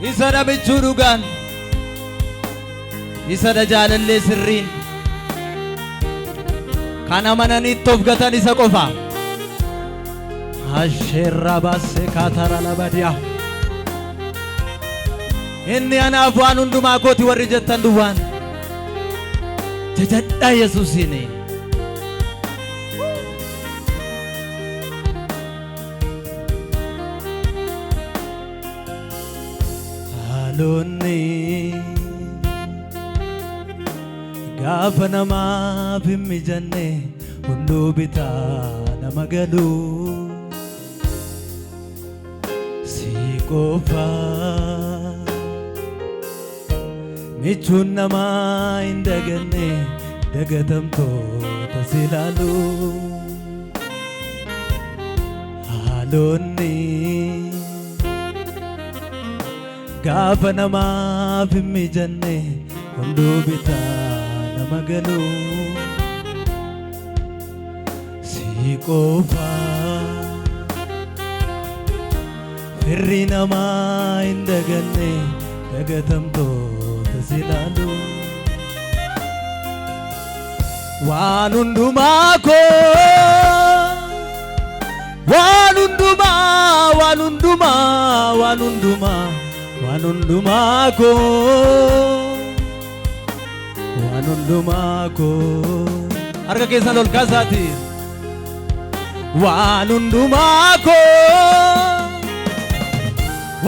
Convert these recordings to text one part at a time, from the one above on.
isa namichuu dhugaan isa jaalallee sirriin kan amananiitti of gatan isa qofa asheerra baasee kaatara labadiyaa inni anaaf waan hundumaa kooti warri jettan duwwaan jajadhaa Yesuusiin haalonni gaafa namaaf hin mijanne hunduu bitaa nama galu si qofa michuun namaa hin daganne dagatamtoota si ilaalu haalonni gaafa namaaf hin mijanne hunduu bitaa nama galu si qofa firri namaa hin daganne dagatamtoota si ilaalu waan hundumaa koo waan hundumaa waan hundumaa waan hundumaa waan hundumaa koo waan hundumaa koo harka keessan ol kaasaati waan hundumaa koo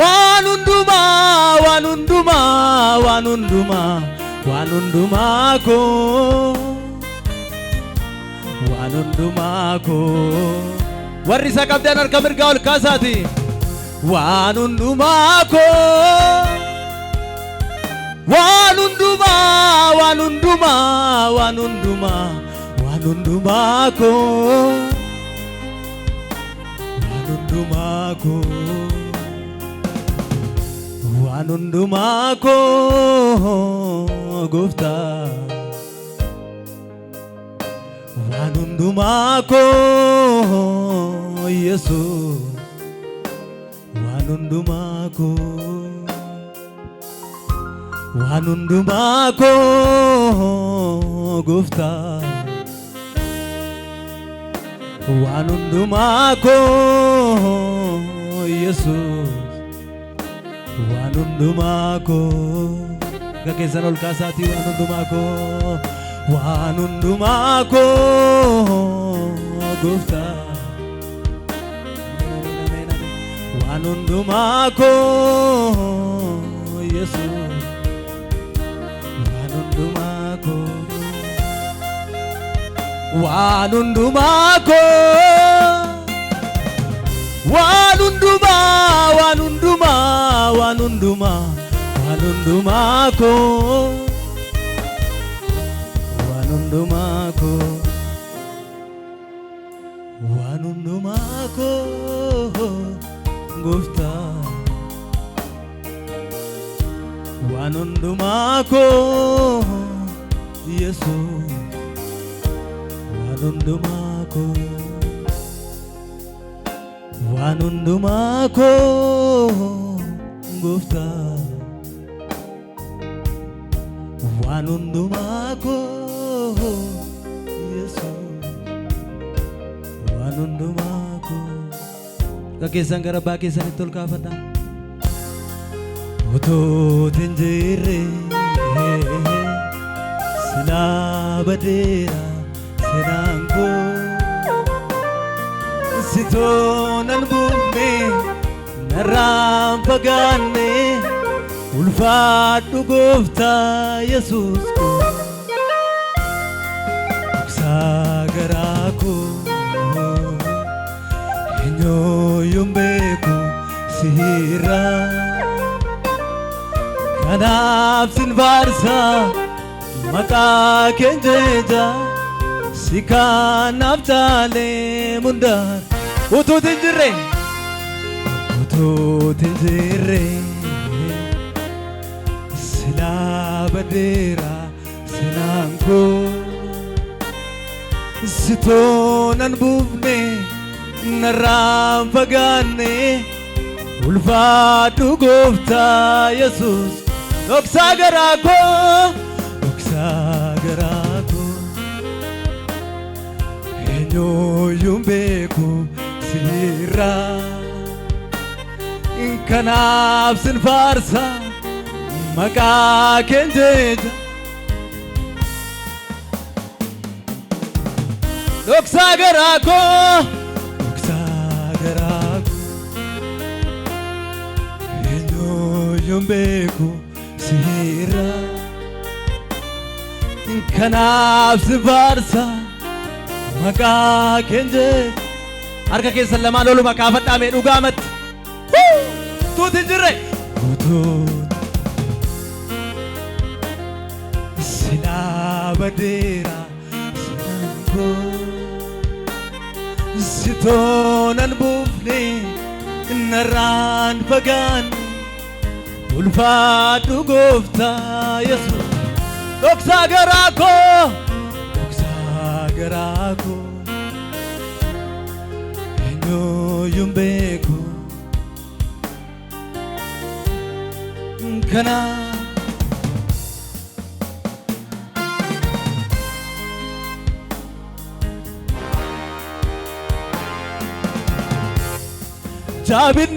waan hundumaa waan hundumaa waan hundumaa waan hundumaa koo waan hundumaa koo warri isa qabdan harka mirgaa ol kaasaati waan hundumaa koo waan hundumaa waan hundumaa waan hundumaa waan hundumaa koo waan hundumaa koo waan hundumaa koo Gooftaa waan hundumaa koo Yesuus waan hundumaa koo waan hundumaa koo Gooftaa waan hundumaa koo Yesuus waan hundumaa koo gakeessan ol kaasaati waan hundumaa koo waan hundumaa koo Gooftaa waan hundumaa koo Yesuus waan hundumaa koo waan hundumaa koo waan hundumaa waan hundumaa waan hundumaa waan hundumaa koo waan hundumaa koo waan hundumaa koo Gooftaa waan hundumaa koo Yesuus waan hundumaa koo waan hundumaa koo Gooftaa waan hundumaa koo Yesuus waan hundumaa koo gakeessan gara abbaa keessanitti ol kaafadhaa otoo hin jirre silaa badeera seenaan koo sitoonan buufne narraan fagaanne ulfaadhu Gooftaa Yesuus koo dhoksaa garaa koo eenyuun beeku siirraa kanaaf sin faarsaa maqaa kee jecha si kanaaf taalee mundaan utuu hin jirre silaa badeera seenaan koo sitoonan buufne narraan fagaanne ulfaadhu gooftaa Yesuus dhoksaa garaa koo eenyuyyuun beeku sirraa kanaaf sin faarsa maqaa keen jecha dhoksaa garaa koo eenyuyyuun beeku sirraa kanaaf sin faarsa maqaa keen jecha harka keessan lamaan oluma kaafadhaa mee dhugaamatti tuutiin jirre guutuun silaa badeera sinaan koo sitoonan buufne narraan fagaanne ulfaadhu gooftaa Yesuus dhoksaa garaa koo eenyuyyuun beeku kana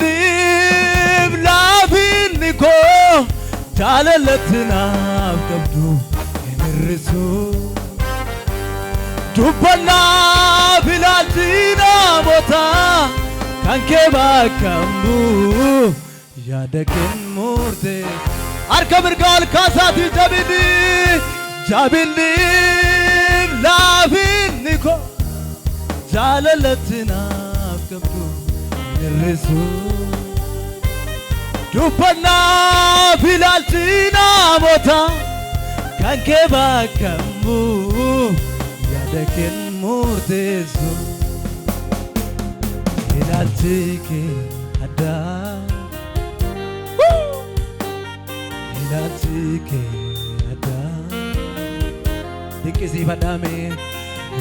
jaabinniif laafinni koo jaalalatti naaf qabdu hin hir'isu dubbannaaf ilaalchi namoota kan kee bakka bu'u yaada keen murtee harka mirgaa ol kaasaati jaabinniif laafinni koo jaalalatti naaf qabdu hin hir'isu dubbannaaf ilaalchi namoota kan kee bakka bu'u yaada keen murteessu ilaalchi kee addaa ilaalchi kee addaa dinqisiifadhaame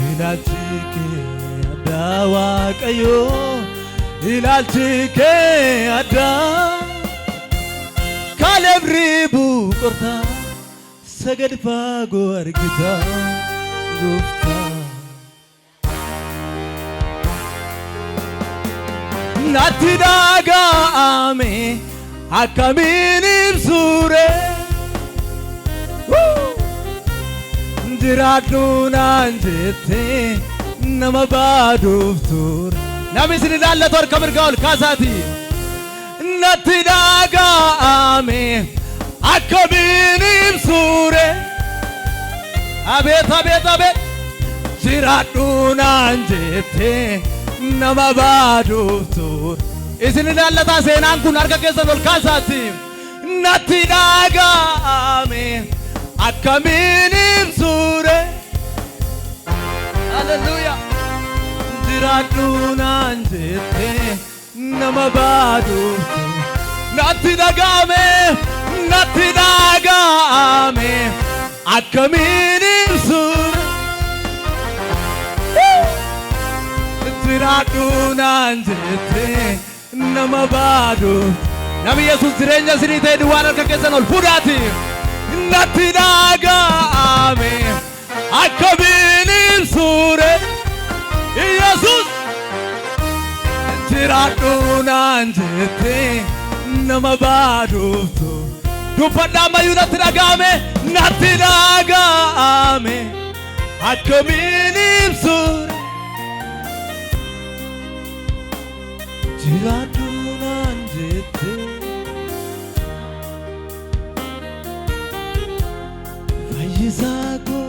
ilaalchi kee addaa Waaqayyoo ilaalchi kee addaa Kaaleb ribuu qortaa sagad faagoo argita gooftaa natti dhaga'ame akkamiin ibsuure jiraadhu naan jette nama baaduuf ture namni isin ilaallatu harka mirgaa ol kaasaati natti dhaga'ame akkamiin ibsuure abeet jiraadhu naan jette nama baaduuf ture isin ilaallataa seenaan kun harka keessan ol kaasaatti natti dhaga'ame akkamiin ibsuure haleluuyaa jiraadhu naan jette nama baaduuf ture natti dhaga'ame akkamiin ibsuure jiraadhu naan jette nama baaduuf namni Yesuus jireenya isinii ta'e duwwaan harka keessan ol fuudhaati natti dhaga'ame akkamiin ibsuure Yesuus jiraadhu naan jette nama baaduuf dubbadhaa ammayyuu natti dhaga'ame akkamiin ibsuure jiraadhu naan jette fayyisaa koo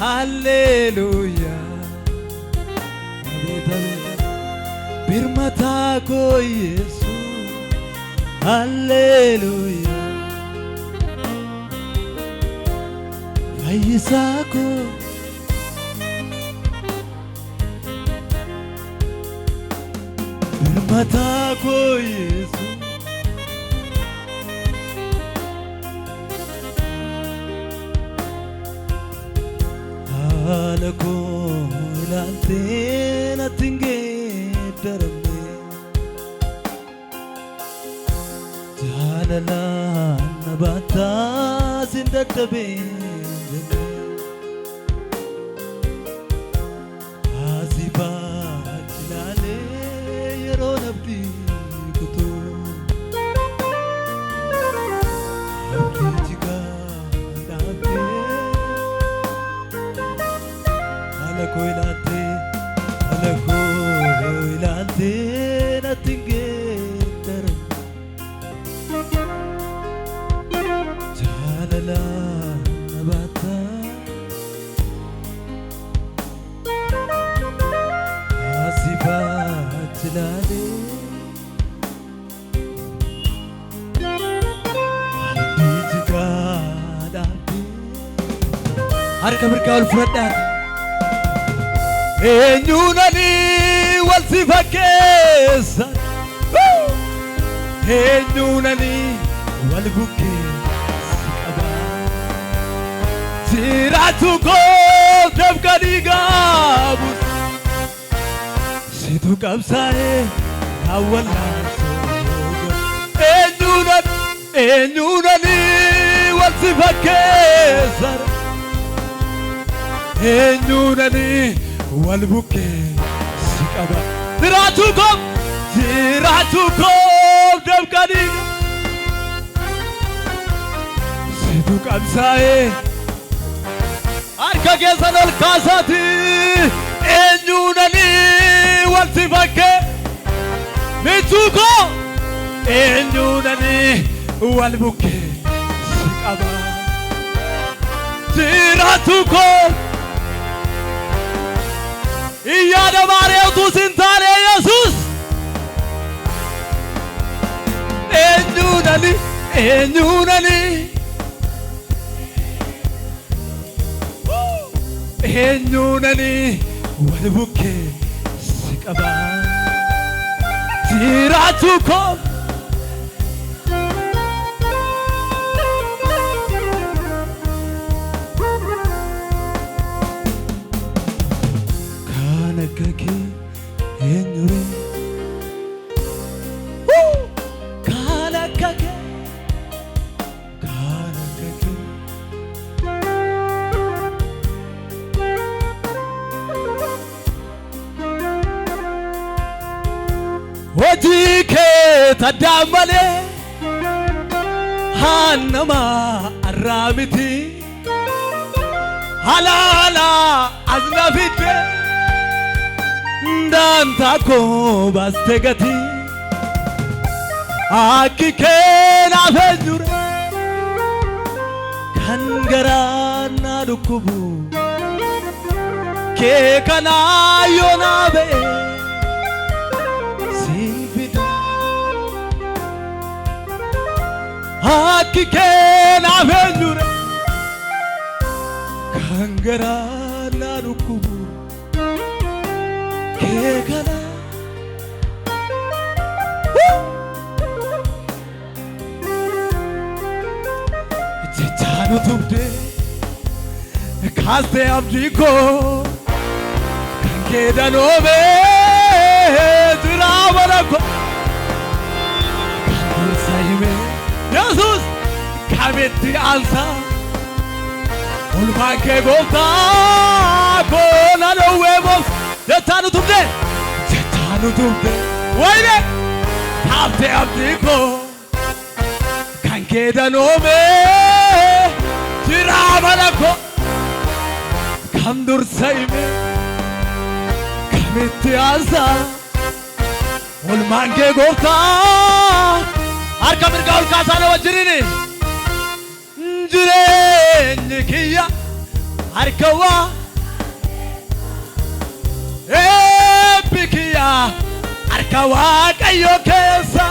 halleluuyaa birmataa koo Yesuus halleluuyaa fayyisaa koo birmataa koo Yesuus haala koo ilaaltee natti hin geeddaramne jaalala nabataa sin dadhabeen asibaatti ilaalee yeroo nabdii kutuu abdii jigaa dhaabdee haala koo ilaaltee nothing getter jaalala nabata asibaat ilaale abdii jigaa dhaabdee harka mirgaa ol fudhadhaa eenyuunani wal si fakkeessan eenyuunani wal bukkee si qabaa jiraachuu koo dafqa dhiigaabus situ qabsaa'ee daawwannaa eenyuunani wal si fakkeessan eenyuunani wal bukkee si qabaa jiraachuu koo dafqa dhiiga situ qabsaa'ee harka keessan ol kaasaati eenyuunani wal si fakkee michuu koo eenyuunani wal bukkee si qabaa jiraachuu koo Iyyaada Maariyaatu sintaane Yesuus eenyuunani wal bukkee si qabaa jiraachuu koo kake enyure kana kake hojii kee taddaamale hannama arraa miti halaala asna fidde Danta ko baste gati Aki kena fejure Kangarana dukubu Ke kana yonabe Sinfida Aki kena fejure Kangarana dukubu Kekana Jechanu tumde Kaste abdiko Kanke danome Ziravarako Kandur saime Jesus Kametti alsa Ulmanke golta Kona no huevos Jechanu tumde Wayne Tapte abdiko Kanke danome Jiravarako Kandur saime Kametti alsa Ulmanke golta Harka mirga ol kaasana wajjirini Jireenyi kiyya harka waa Eebbikiya harka Waaqayyo keessa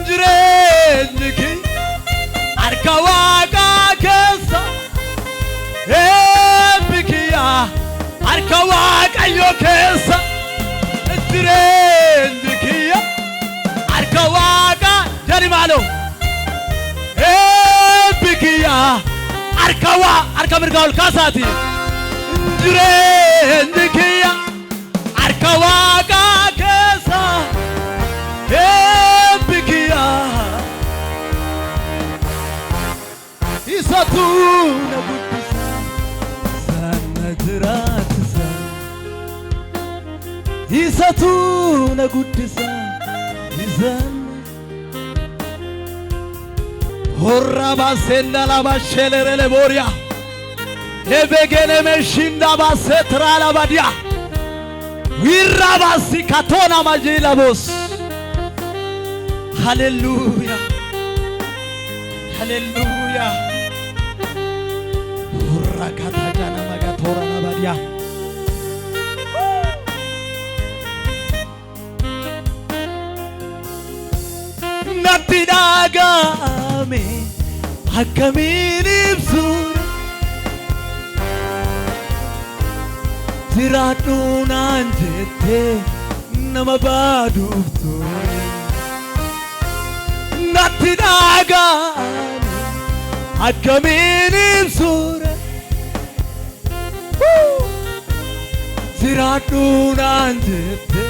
jireenyi kiyya harka Waaqa keessa Eebbikiya harka Waaqayyo keessa jireenyi kiyya harka Waaqa jari maalo Eebbikiya harka mirga ol kaasaati jireenyi kiyya harka Waaqa keessa Eebbikiya isatu na guddisa sana jiraatisa isatu na guddisa izan horra basenda la bashelere boria ebegene meshinda basetra la badia wirabasi katona majila bos hallelujah hallelujah horra katajana magatora la badia natidagame akaminibsur tiraduna anjete namabaduftu natidagame akaminibsur tiraduna anjete